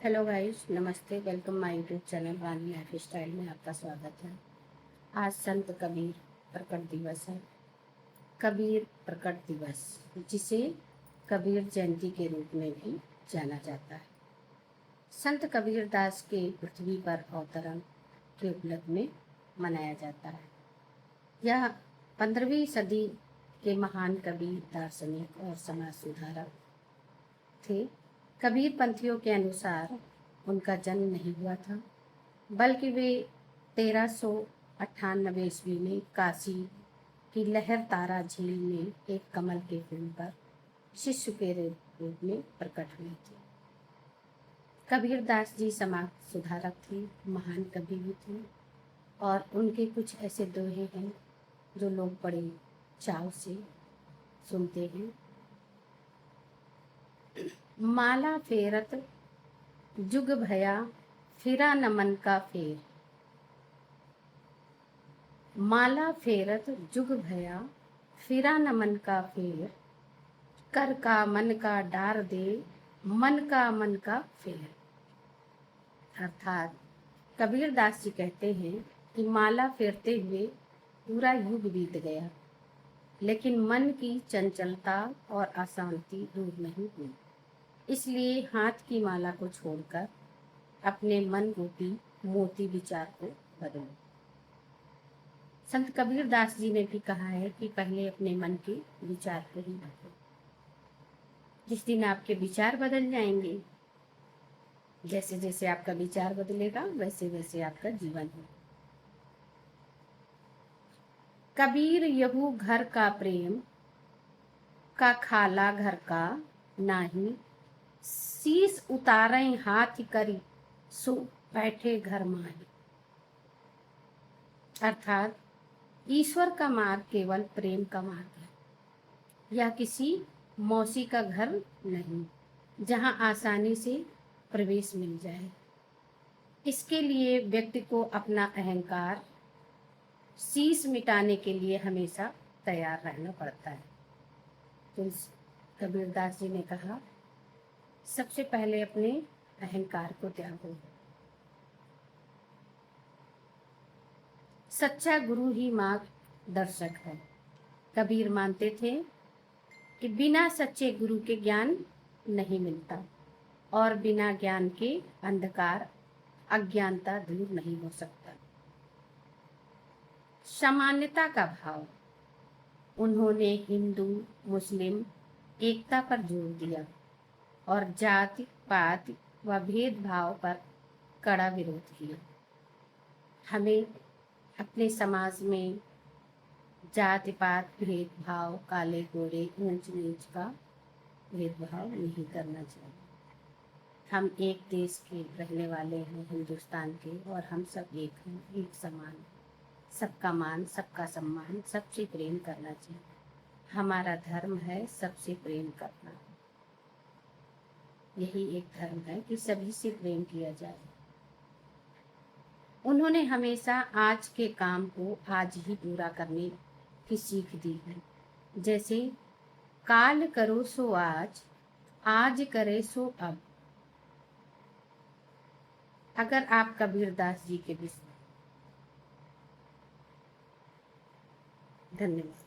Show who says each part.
Speaker 1: Hello guys, नमस्ते। Welcome my YouTube channel वानी life style में आपका स्वागत है। आज संत कबीर प्रकट दिवस है। कबीर प्रकट दिवस, जिसे कबीर जयंती के रूप में भी जाना जाता है, संत कबीर दास के पृथ्वी पर अवतरण के उपलक्ष्य में मनाया जाता है। यह 15वीं सदी के महान कवि, दार्शनिक और समाज सुधारक थे। कबीर पंथियों के अनुसार उनका जन्म नहीं हुआ था, बल्कि वे 1398 ईस्वी में काशी की लहर तारा झील में एक कमल के फूल पर शिष्य के रूप में प्रकट हुए थे। कबीर दास जी समाज सुधारक थे, महान कवि भी थे, और उनके कुछ ऐसे दोहे हैं जो लोग बड़े चाव से सुनते हैं। माला फेरत जुग भया, फिरा न मन का फेर। माला फेरत जुग भया, फिरा न मन का फेर। कर का मन का डार दे, मन का फेर। अर्थात कबीर दास जी कहते हैं कि माला फेरते हुए पूरा युग बीत गया, लेकिन मन की चंचलता और अशांति दूर नहीं हुई। इसलिए हाथ की माला को छोड़कर अपने मन रूपी मोती विचार को बदलो। संत कबीर दास जी ने भी कहा है कि पहले अपने मन के विचार को ही बदलो। जिस दिन आपके विचार बदल जाएंगे, जैसे जैसे आपका विचार बदलेगा, वैसे वैसे आपका जीवन हो। कबीर यहू घर का प्रेम, का खाला घर का नाही। शीस उतारे हाथ करी, सो बैठे घर माही। अर्थात ईश्वर का मार्ग केवल प्रेम का मार्ग है। यह किसी मौसी का घर नहीं, जहां आसानी से प्रवेश मिल जाए। इसके लिए व्यक्ति को अपना अहंकार शीश मिटाने के लिए हमेशा तैयार रहना पड़ता है। तो कबीरदास जी ने कहा, सबसे पहले अपने अहंकार को त्यागो। सच्चा गुरु ही मार्गदर्शक है। कबीर मानते थे कि बिना सच्चे गुरु के ज्ञान नहीं मिलता, और बिना ज्ञान के अंधकार अज्ञानता दूर नहीं हो सकता। सामान्यता का भाव, उन्होंने हिंदू मुस्लिम एकता पर जोर दिया और जाति पात व भेदभाव पर कड़ा विरोध किया। हमें अपने समाज में जाति पात भेदभाव, काले गोरे ऊंच नीच का भेदभाव नहीं करना चाहिए। हम एक देश के रहने वाले हैं, हिंदुस्तान के, और हम सब एक हैं, एक समान। सबका मान, सबका सम्मान, सबसे प्रेम करना चाहिए। हमारा धर्म है सबसे प्रेम करना। यही एक धर्म है कि सभी से प्रेम किया जाए। उन्होंने हमेशा आज के काम को आज ही पूरा करने की सीख दी है। जैसे काल करो सो आज, आज करे सो अब। अगर आप कबीरदास जी के विषय। धन्यवाद।